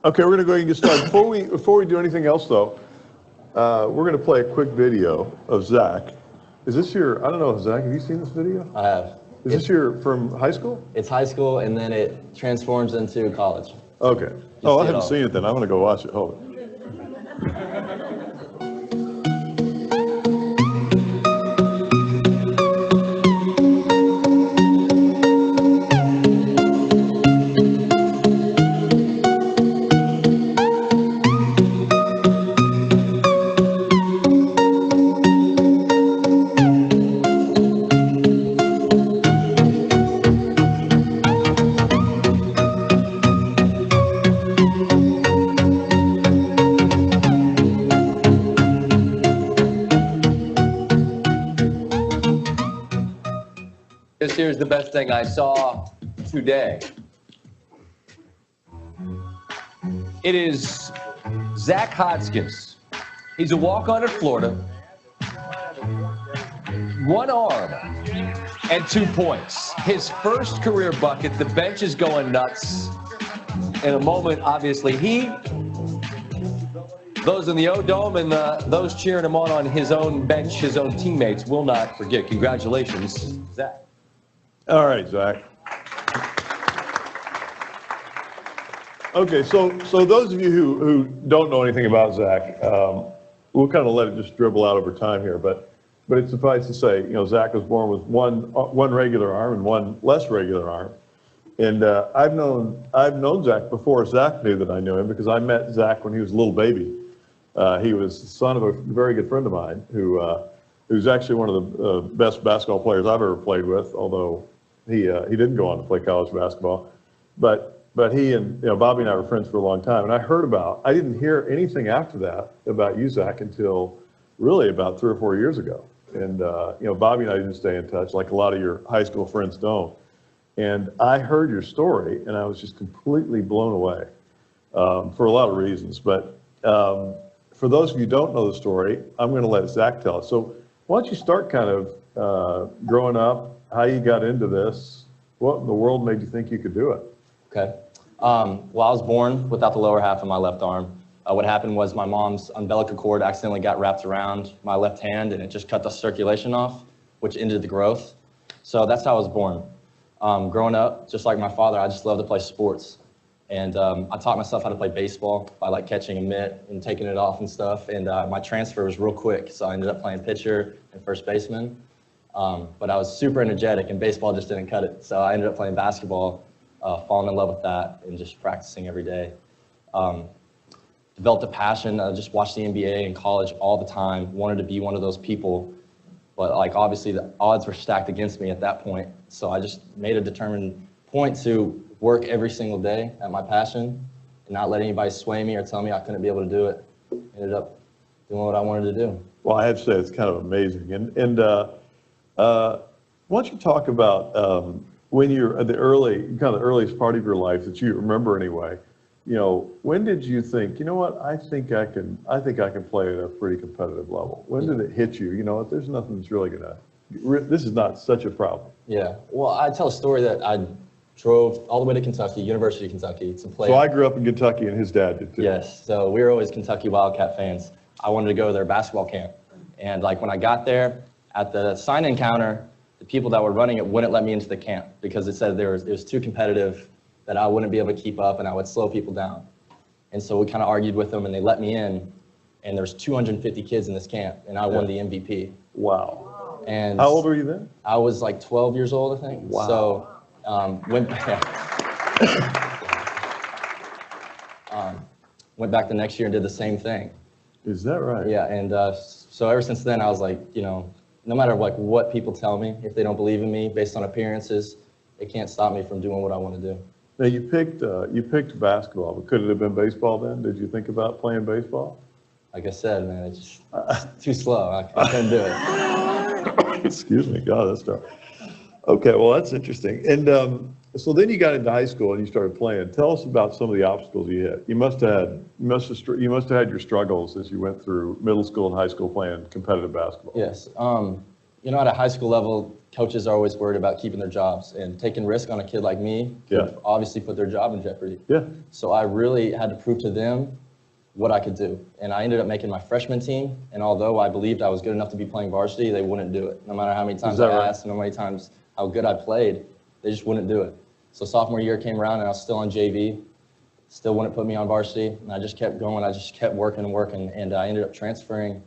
Okay, we're going to go ahead and get started. Before we do anything else, though, we're going to play a quick video of Zach. Is this your, I don't know, Zach, have you seen this video? I have. Is this your, from high school? It's high school, and then it transforms into college. Okay. Oh, I haven't seen it then. I'm going to go watch it. Hold it. Here's the best thing I saw today. It is Zach Hodskins. He's a walk-on at Florida. 1 arm and 2 points. His first career bucket. The bench is going nuts. In a moment, obviously, those in the O-Dome and those cheering him on his own bench, his own teammates, will not forget. Congratulations, Zach. All right, Zach. Okay, so those of you who don't know anything about Zach, we'll kind of let it just dribble out over time here, but it's suffice to say, Zach was born with one regular arm and one less regular arm, and I've known Zach before Zach knew that I knew him, because I met Zach when he was a little baby. He was the son of a very good friend of mine who's actually one of the best basketball players I've ever played with, although he didn't go on to play college basketball. But he and Bobby and I were friends for a long time, and I didn't hear anything after that about you, Zach, until really about 3 or 4 years ago. And Bobby and I didn't stay in touch like a lot of your high school friends don't. And I heard your story, and I was just completely blown away for a lot of reasons. But for those of you who don't know the story, I'm going to let Zach tell it. So why don't you start kind of growing up, how you got into this, what in the world made you think you could do it? Okay. Well, I was born without the lower half of my left arm. What happened was my mom's umbilical cord accidentally got wrapped around my left hand, and it just cut the circulation off, which ended the growth. So that's how I was born. Growing up, just like my father, I just loved to play sports. And I taught myself how to play baseball by like catching a mitt and taking it off and stuff. And my transfer was real quick, so I ended up playing pitcher and first baseman. But I was super energetic, and baseball just didn't cut it. So I ended up playing basketball, falling in love with that, and just practicing every day. Developed a passion, just watched the NBA in college all the time, wanted to be one of those people. But like obviously the odds were stacked against me at that point. So I just made a determined point to work every single day at my passion and not let anybody sway me or tell me I couldn't be able to do it. Ended up doing what I wanted to do. Well, I have to say it's kind of amazing. And why don't you talk about when you're at the earliest part of your life that you remember anyway? When did you think, you know what, I think I can play at a pretty competitive level? When did it hit you? You know what, there's nothing that's really this is not such a problem. Yeah, well, I tell a story that I drove all the way to Kentucky, University of Kentucky, to play. So I grew up in Kentucky, and his dad did too. Yes, so we were always Kentucky Wildcat fans. I wanted to go to their basketball camp. And like when I got there, at the sign-in counter, the people that were running it wouldn't let me into the camp because it said it was too competitive, that I wouldn't be able to keep up and I would slow people down. And so we kind of argued with them, and they let me in, and there's 250 kids in this camp, and I won the MVP. Wow. And how old were you then? I was like 12 years old, I think. Wow. So went back the next year and did the same thing. Is that right? Yeah, and so ever since then, I was like, no matter like what people tell me, if they don't believe in me based on appearances, it can't stop me from doing what I want to do. Now you picked basketball, but could it have been baseball then? Did you think about playing baseball? Like I said, man, it's just too slow. I couldn't do it. Excuse me, God, that's tough. Okay, well that's interesting. And so then you got into high school and you started playing. Tell us about some of the obstacles you hit. You must have had your struggles as you went through middle school and high school playing competitive basketball. Yes. At a high school level, coaches are always worried about keeping their jobs, and taking risk on a kid like me could obviously put their job in jeopardy. Yeah. So I really had to prove to them what I could do. And I ended up making my freshman team, and although I believed I was good enough to be playing varsity, they wouldn't do it. No matter how many times I asked, and no many times how good I played, they just wouldn't do it. So sophomore year came around, and I was still on JV, still wouldn't put me on varsity, and I just kept going. I just kept working and working, and I ended up transferring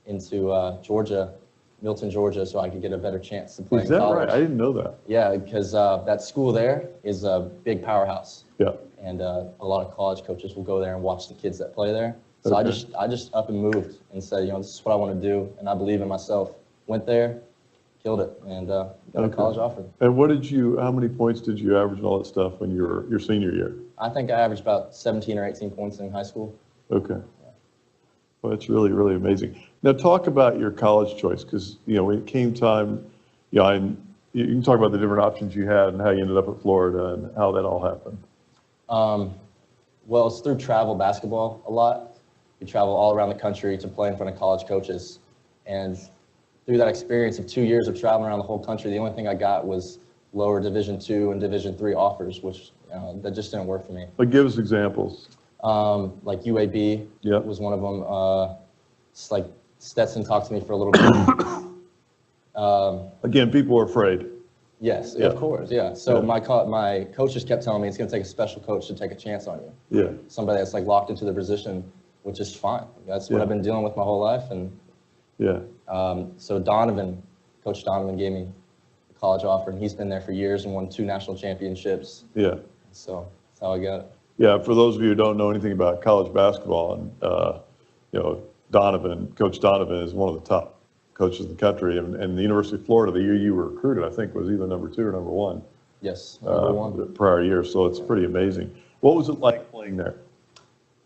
into Georgia, Milton, Georgia, so I could get a better chance to play in college. Is that right? I didn't know that. Yeah, because that school there is a big powerhouse. Yeah. And a lot of college coaches will go there and watch the kids that play there. So I just up and moved and said, you know, this is what I want to do, and I believe in myself. Went there, killed it, and got a college offer. And how many points did you average and all that stuff when you were your senior year? I think I averaged about 17 or 18 points in high school. Okay. Well, that's really, really amazing. Now talk about your college choice, because, you know, when it came time, you know, you can talk about the different options you had and how you ended up at Florida and how that all happened. Well, it's through travel basketball a lot. We travel all around the country to play in front of college coaches. And through that experience of 2 years of traveling around the whole country, the only thing I got was lower Division II and Division III offers, which that just didn't work for me. But give us examples. Like UAB was one of them. It's like Stetson talked to me for a little bit. Again, people are afraid. Yes, of course, yeah. So my coaches kept telling me it's going to take a special coach to take a chance on you. Yeah. Somebody that's like locked into the position, which is fine. That's what I've been dealing with my whole life. And so Coach Donovan gave me a college offer, and he's been there for years and won 2 national championships. Yeah. So that's how I got it. Yeah, for those of you who don't know anything about college basketball, and you know, Coach Donovan is one of the top coaches in the country, and the University of Florida, the year you were recruited, I think was either number 2 or number 1. Yes, number 1. The prior year, so it's pretty amazing. What was it like playing there?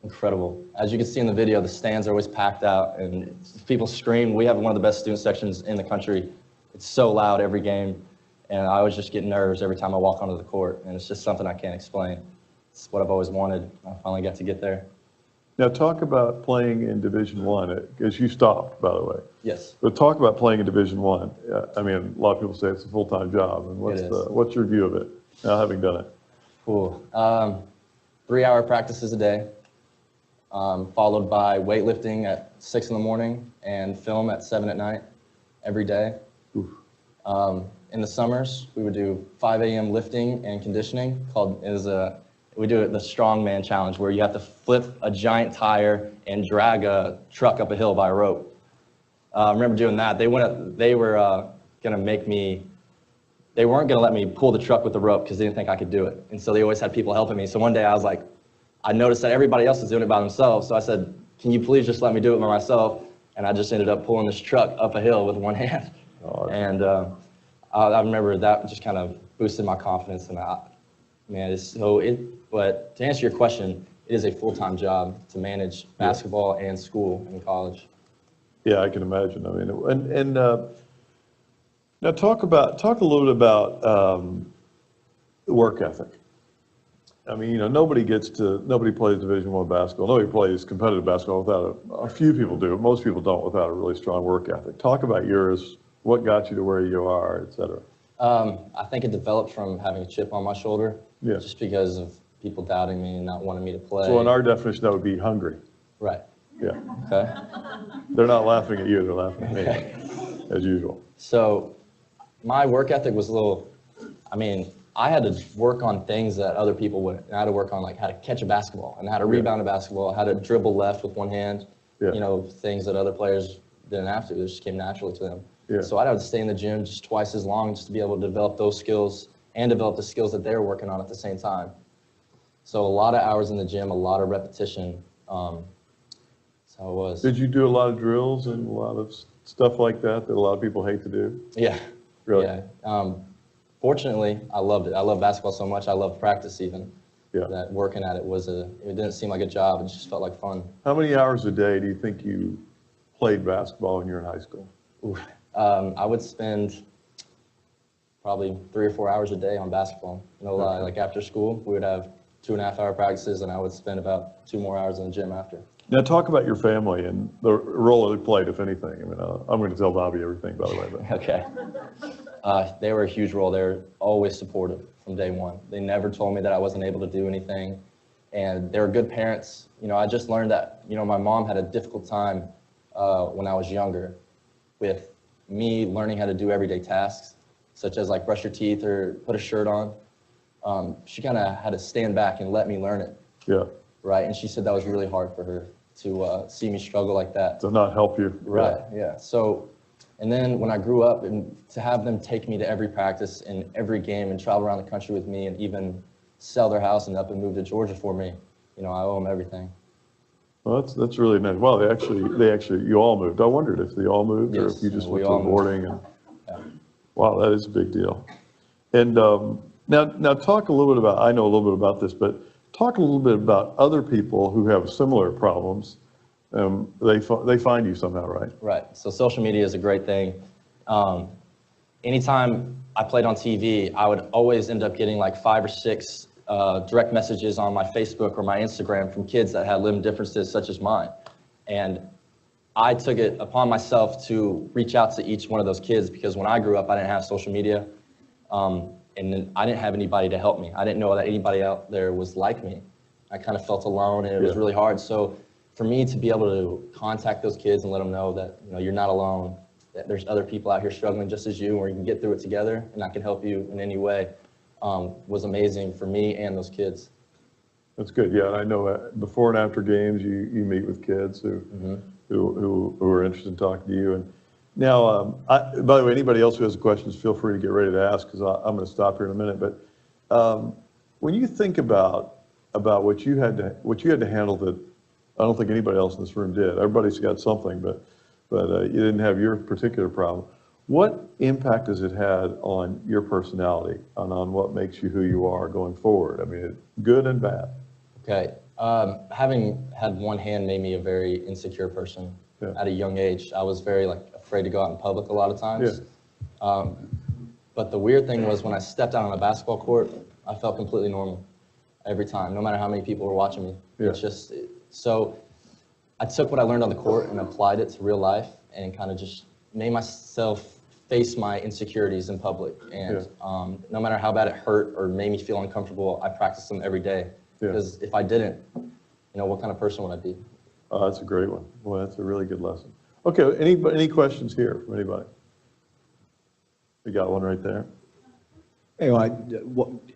Incredible. As you can see in the video, the stands are always packed out, and people scream. We have one of the best student sections in the country. It's so loud every game, and I always just get nerves every time I walk onto the court, and it's just something I can't explain. It's what I've always wanted. I finally got to get there. Now talk about playing in Division I, because you stopped, by the way. Yes. But talk about playing in Division I. I mean, a lot of people say it's a full-time job, and what's your view of it now, having done it? Cool. 3-hour practices a day, followed by weightlifting at 6 in the morning and film at 7 at night every day. In the summers, we would do 5 a.m. lifting and conditioning. We do it the strongman challenge, where you have to flip a giant tire and drag a truck up a hill by a rope. I remember doing that. They weren't gonna let me pull the truck with the rope because they didn't think I could do it. And so they always had people helping me. So one day I noticed that everybody else was doing it by themselves. So I said, can you please just let me do it by myself? And I just ended up pulling this truck up a hill with one hand. And I remember that just kind of boosted my confidence. And but to answer your question, it is a full-time job to manage basketball and school and college. Yeah, I can imagine. I mean, now talk a little bit about work ethic. I mean, you know, nobody plays Division I basketball. Nobody plays competitive basketball without a few people do. Most people don't without a really strong work ethic. Talk about yours. What got you to where you are, et cetera? I think it developed from having a chip on my shoulder. Yeah. Just because of people doubting me and not wanting me to play. So in our definition, that would be hungry. Right. Yeah. Okay. They're not laughing at you, they're laughing at me, as usual. So my work ethic was I had to work on things that other people wouldn't. I had to work on like how to catch a basketball and how to rebound a basketball, how to dribble left with one hand, you know, things that other players didn't have to. It just came naturally to them. Yeah. So I'd have to stay in the gym just twice as long just to be able to develop those skills and develop the skills that they were working on at the same time. So a lot of hours in the gym, a lot of repetition. That's how it was. Did you do a lot of drills and a lot of stuff like that a lot of people hate to do? Yeah. Really? Yeah. Fortunately, I loved it. I love basketball so much. I love practice even. Yeah. That working at it it didn't seem like a job. It just felt like fun. How many hours a day do you think you played basketball when you were in high school? Ooh, I would spend probably 3 or 4 hours a day on basketball. No lie. Like after school, we would have 2.5-hour practices, and I would spend about 2 more hours in the gym after. Now talk about your family and the role they played, if anything. I mean, I'm going to tell Bobby everything, by the way. But. Okay. They were a huge role. They were always supportive from day one. They never told me that I wasn't able to do anything. And they were good parents. You know, I just learned that, you know, my mom had a difficult time when I was younger with me learning how to do everyday tasks, such as like brush your teeth or put a shirt on. She kind of had to stand back and let me learn it. Yeah. Right. And she said that was really hard for her to see me struggle like that. To not help you. Right. Yeah. So, and then when I grew up, and to have them take me to every practice and every game and travel around the country with me and even sell their house and up and move to Georgia for me, you know, I owe them everything. Well, that's really nice. Well, you all moved. I wondered if they all moved or if you just went to boarding. And, yeah. Wow, that is a big deal. And now talk a little bit about, I know a little bit about this, but talk a little bit about other people who have similar problems. They find you somehow, right? Right. So social media is a great thing. Anytime I played on TV, I would always end up getting like 5 or 6 direct messages on my Facebook or my Instagram from kids that had limb differences such as mine. And I took it upon myself to reach out to each one of those kids because when I grew up, I didn't have social media. And then I didn't have anybody to help me. I didn't know that anybody out there was like me. I kind of felt alone and it was really hard. So for me to be able to contact those kids and let them know that, you know, you're not alone, that there's other people out here struggling just as you, or you can get through it together and I can help you in any way, was amazing for me and those kids. That's good. Yeah, I know before and after games, you meet with kids who are interested in talking to you. And now, by the way, anybody else who has questions, feel free to get ready to ask because I'm going to stop here in a minute. But when you think about what you had to handle that I don't think anybody else in this room did. Everybody's got something, but you didn't have your particular problem. What impact has it had on your personality and on what makes you who you are going forward? I mean, good and bad. Okay. Having had one hand made me a very insecure person at a young age. I was very afraid to go out in public a lot of times. Yeah. But the weird thing was when I stepped out on a basketball court, I felt completely normal every time, no matter how many people were watching me. Yeah. It's just, so I took what I learned on the court and applied it to real life and kind of just made myself face my insecurities in public. And no matter how bad it hurt or made me feel uncomfortable, I practiced them every day. Because if I didn't, you know, what kind of person would I be? Oh, that's a great one. Well, that's a really good lesson. Okay, any questions here from anybody? We got one right there. Hey,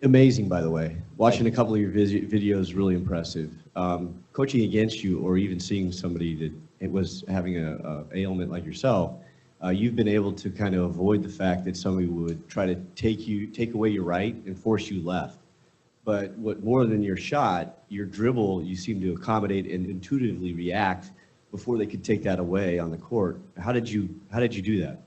amazing, by the way. Watching a couple of your videos, really impressive. Coaching against you, or even seeing somebody that was having a ailment like yourself, you've been able to kind of avoid the fact that somebody would try to take away your right and force you left. But what more than your shot, your dribble, you seem to accommodate and intuitively react before they could take that away on the court. How did you do that?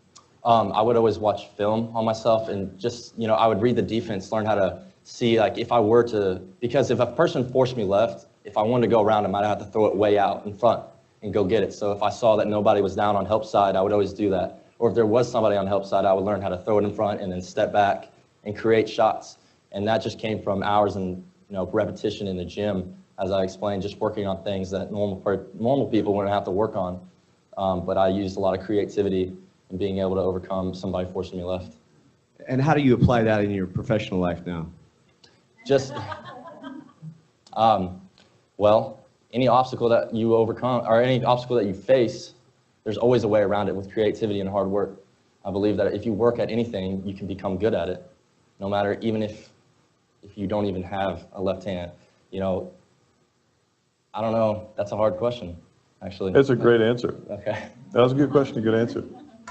I would always watch film on myself and just, you know, I would read the defense, learn how to see, like, if I were to, because if a person forced me left, if I wanted to go around him, I'd have to throw it way out in front and go get it. So if I saw that nobody was down on help side, I would always do that. Or if there was somebody on help side, I would learn how to throw it in front and then step back and create shots. And that just came from hours and, you know, repetition in the gym, as I explained, just working on things that normal people wouldn't have to work on. But I used a lot of creativity and being able to overcome somebody forcing me left. And how do you apply that in your professional life now? Just, well, any obstacle that you overcome, or any obstacle that you face, there's always a way around it with creativity and hard work. I believe that if you work at anything, you can become good at it, no matter, even if you don't even have a left hand. You know, I don't know, that's a hard question, actually. That's a great answer. Okay. That was a good question, a good answer.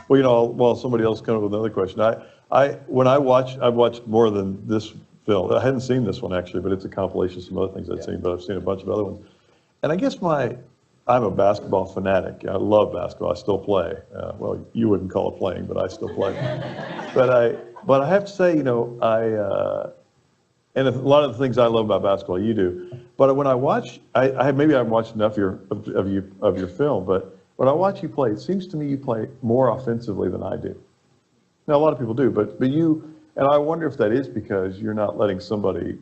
Well, you know, while somebody else comes up with another question, I've watched more than this film. I hadn't seen this one actually, but it's a compilation of some other things I've seen, but I've seen a bunch of other ones. And I guess I'm a basketball fanatic. I love basketball. I still play. Well, you wouldn't call it playing, but I still play. But I have to say, you know, and a lot of the things I love about basketball, you do. But when I watch, maybe I've watched enough of your film, but when I watch you play, it seems to me you play more offensively than I do. Now, a lot of people do, but you, and I wonder if that is because you're not letting somebody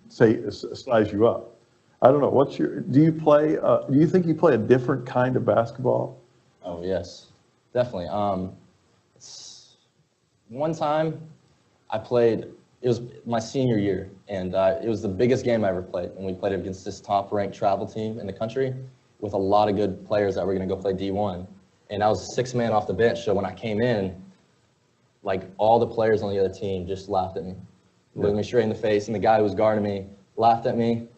size you up. I don't know. Do you think you play a different kind of basketball? Oh, yes, definitely. One time I played, it was my senior year, and it was the biggest game I ever played. And we played against this top-ranked travel team in the country with a lot of good players that were going to go play D1. And I was 6th man off the bench, so when I came in, like all the players on the other team just laughed at me, looked me straight in the face, and the guy who was guarding me laughed at me.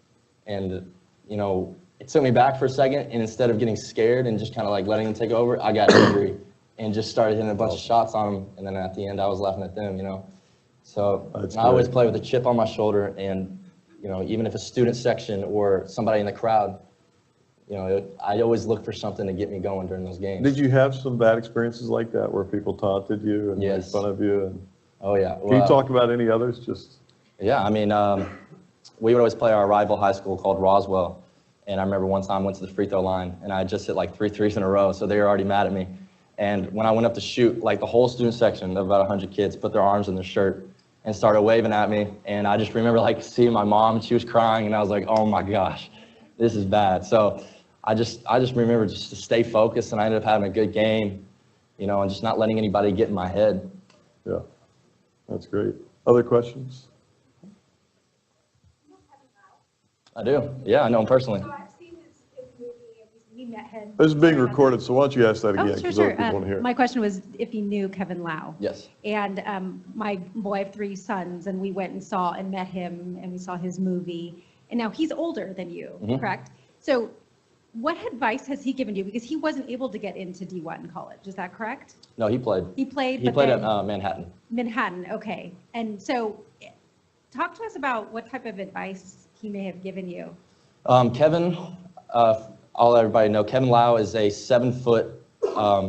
And, you know, it took me back for a second, and instead of getting scared and just kind of like letting them take over, I got angry and just started hitting a bunch of shots on them. And then at the end, I was laughing at them, you know. So I always play with a chip on my shoulder, and, you know, even if a student section or somebody in the crowd, you know, I always look for something to get me going during those games. Did you have some bad experiences like that where people taunted you and made fun of you? And oh, yeah. Can you talk about any others? Just Yeah, I mean, we would always play our rival high school called Roswell. And I remember one time I went to the free throw line, and I had just hit like 3 threes in a row, so they were already mad at me. And when I went up to shoot, like the whole student section of about 100 kids put their arms in their shirt and started waving at me. And I just remember like seeing my mom, and she was crying, and I was like, oh my gosh, this is bad. So I just remember just to stay focused, and I ended up having a good game, you know, and just not letting anybody get in my head. Yeah, that's great. Other questions? I do. Yeah, I know him personally. So I've seen his movie, and we met him. This is being recorded, so why don't you ask that again? Oh, sure, 'cause other sure. people want to hear it. My question was if he knew Kevin Lau. Yes. And my boy, I have 3 sons, and we went and saw and met him, and we saw his movie. And now he's older than you, correct? So what advice has he given you? Because he wasn't able to get into D1 college, is that correct? No, he played. He played, He but played then at Manhattan. Manhattan, okay. And so talk to us about what type of advice he may have given you. Kevin, I'll let everybody know, Kevin Lau is a 7-foot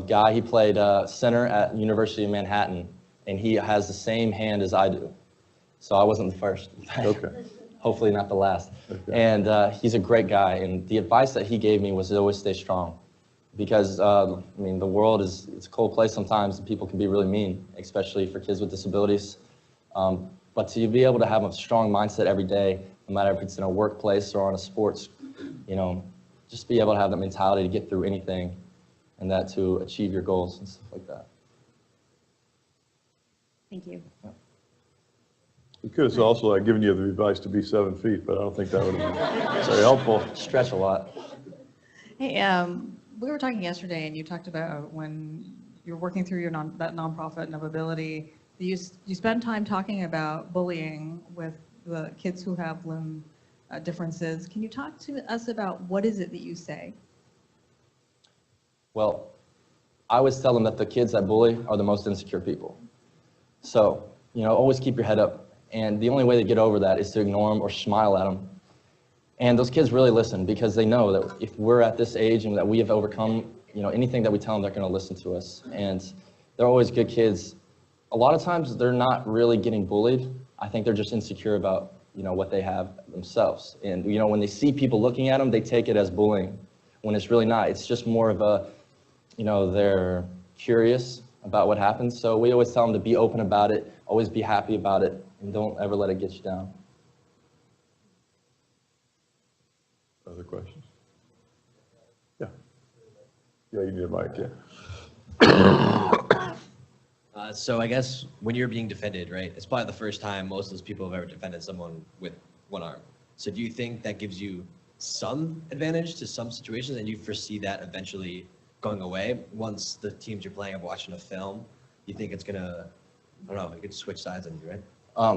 guy. He played center at University of Manhattan, and he has the same hand as I do. So I wasn't the first. Okay. Hopefully not the last. Okay. And he's a great guy, and the advice that he gave me was to always stay strong. Because, I mean, the world it's a cold place sometimes, and people can be really mean, especially for kids with disabilities. But to be able to have a strong mindset every day, no matter if it's in a workplace or on a sports, you know, just be able to have that mentality to get through anything, and that to achieve your goals and stuff like that. Thank you. We could have also given you the advice to be 7 feet, but I don't think that would have been very helpful. Stretch a lot. Hey, we were talking yesterday, and you talked about when you're working through your that nonprofit Novability, you spend time talking about bullying with the kids who have limb differences. Can you talk to us about what is it that you say? Well, I always tell them that the kids that bully are the most insecure people. So, you know, always keep your head up. And the only way to get over that is to ignore them or smile at them. And those kids really listen, because they know that if we're at this age and that we have overcome, you know, anything that we tell them, they're going to listen to us. And they're always good kids. A lot of times they're not really getting bullied. I think they're just insecure about, you know, what they have themselves. And, you know, when they see people looking at them, they take it as bullying, when it's really not. It's just more of a, you know, they're curious about what happens. So we always tell them to be open about it, always be happy about it, and don't ever let it get you down. Other questions? Yeah. Yeah, you need a mic, yeah. So I guess when you're being defended, right, it's probably the first time most of those people have ever defended someone with one arm. So do you think that gives you some advantage to some situations, and you foresee that eventually going away once the teams you're playing have watching a film? You think it's gonna, I don't know, it could switch sides on you, right?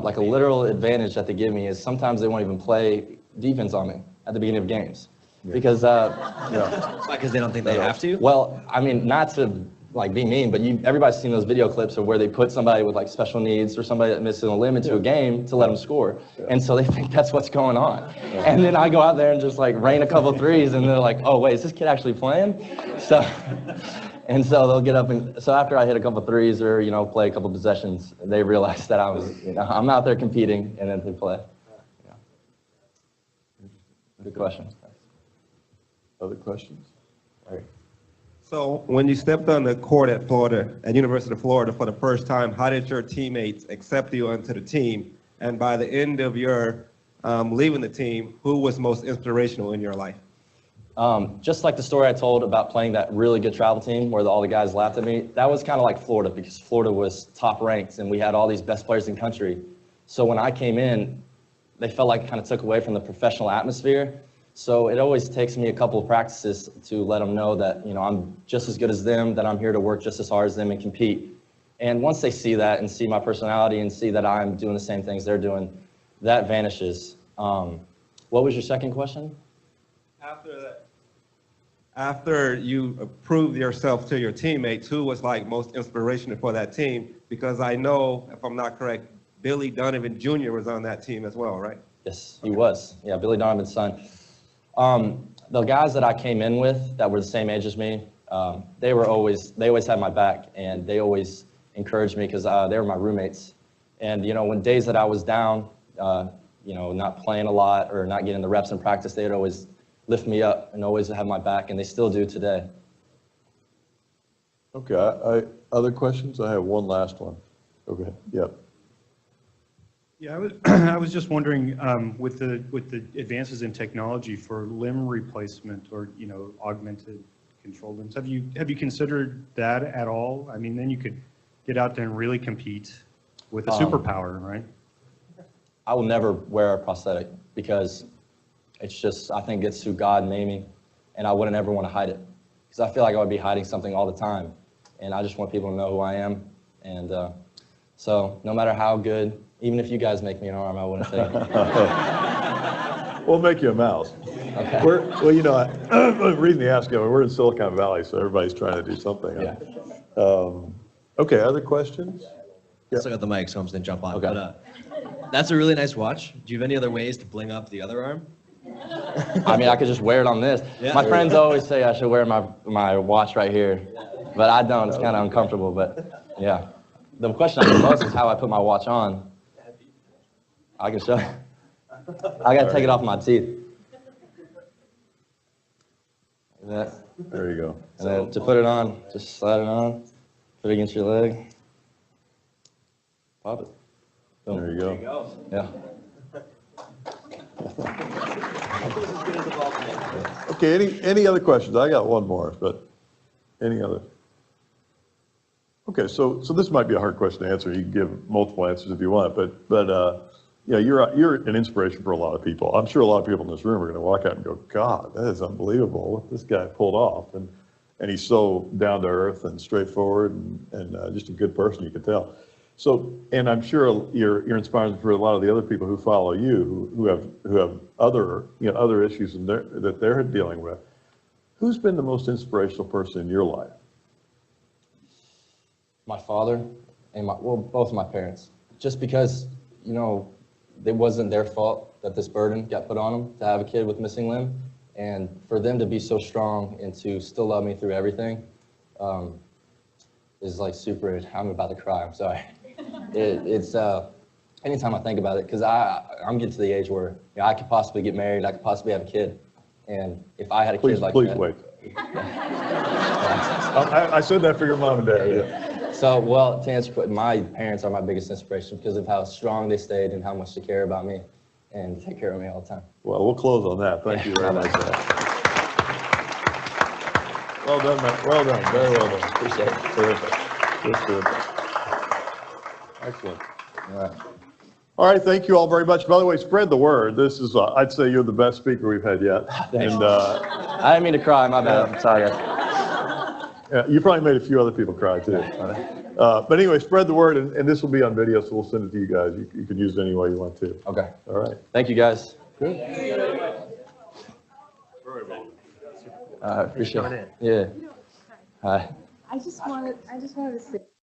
Like a literal advantage that they give me is sometimes they won't even play defense on me at the beginning of games. Because, Because they don't think they have to? well, I mean, not to like be mean, but everybody's seen those video clips of where they put somebody with like special needs or somebody that misses a limb into a game to let them score. And so they think that's what's going on. And then I go out there and just like rain a couple threes, and they're like, oh wait, is this kid actually playing? So, and so they'll get up, and so after I hit a couple threes or, you know, play a couple possessions, they realize that I was, you know, I'm out there competing, and then they play. Yeah. Good question. Other questions? All right. So when you stepped on the court at University of Florida for the first time, how did your teammates accept you onto the team? And by the end of your leaving the team, who was most inspirational in your life? Just like the story I told about playing that really good travel team where all the guys laughed at me, that was kind of like Florida because Florida was top ranked and we had all these best players in the country. So when I came in, they felt like it kind of took away from the professional atmosphere. So it always takes me a couple of practices to let them know that, you know, I'm just as good as them, that I'm here to work just as hard as them and compete. And once they see that and see my personality and see that I'm doing the same things they're doing, that vanishes. What was your second question? After you proved yourself to your teammates, who was like most inspirational for that team? Because I know, if I'm not correct, Billy Donovan Jr. was on that team as well, right? Yes, he was. Yeah, Billy Donovan's son. The guys that I came in with that were the same age as me, they always had my back, and they always encouraged me because they were my roommates. And, you know, when days that I was down, you know, not playing a lot or not getting the reps in practice, they'd always lift me up and always have my back, and they still do today. Okay, other questions? I have one last one. Okay, yep. Yeah, I was just wondering, with the advances in technology for limb replacement or, you know, augmented control limbs, have you considered that at all? I mean, then you could get out there and really compete with a superpower, right? I will never wear a prosthetic because it's just, I think it's who God made me, and I wouldn't ever want to hide it because I feel like I would be hiding something all the time, and I just want people to know who I am. And so no matter how good, even if you guys make me an arm, I wouldn't take it. We'll make you a mouse. Okay. Well, you know, the reason you ask, we're in Silicon Valley, so everybody's trying to do something. Yeah. Okay, other questions? I still got the mic, so I'm just gonna jump on. Okay. But, that's a really nice watch. Do you have any other ways to bling up the other arm? I mean, I could just wear it on this. Yeah. My friends always say I should wear my watch right here, but I don't. It's kind of uncomfortable, but yeah. The question I get most is how I put my watch on. I can show you. I got to take it off my teeth. Like that. There you go. And then to put it on, just slide it on, put it against your leg, pop it. Boom. There you go. Yeah. Okay, any other questions? I got one more, but any other? Okay, so this might be a hard question to answer. You can give multiple answers if you want, but you know, you're an inspiration for a lot of people. I'm sure a lot of people in this room are going to walk out and go, God, that is unbelievable what this guy pulled off, and he's so down to earth and straightforward and just a good person, you can tell. So, and I'm sure you're inspiring for a lot of the other people who follow you, who have other, you know, other issues that they're dealing with. Who's been the most inspirational person in your life? My father and both my parents. Just because, you know, it wasn't their fault that this burden got put on them to have a kid with missing limb, and for them to be so strong and to still love me through everything is like super. I'm about to cry. I'm sorry. It's anytime I think about it, because I'm getting to the age where, you know, I could possibly get married, I could possibly have a kid, and if I had a kid like that. Please wait. I said that for your mom and dad. Yeah. So, well, to answer, my parents are my biggest inspiration because of how strong they stayed and how much they care about me and take care of me all the time. Well, we'll close on that. Thank you very much. Well done, man. Well done. Very well done. Appreciate it. Terrific. Just terrific. Excellent. All right. Thank you all very much. By the way, spread the word. This is, I'd say you're the best speaker we've had yet. Thanks. And, I didn't mean to cry. My bad. I'm sorry, guys. yeah, you probably made a few other people cry too. But anyway, spread the word, and this will be on video, so we'll send it to you guys. You can use it any way you want to. Okay. All right. Thank you, guys. Good. Appreciate it. Yeah. Hi. I just wanted to say.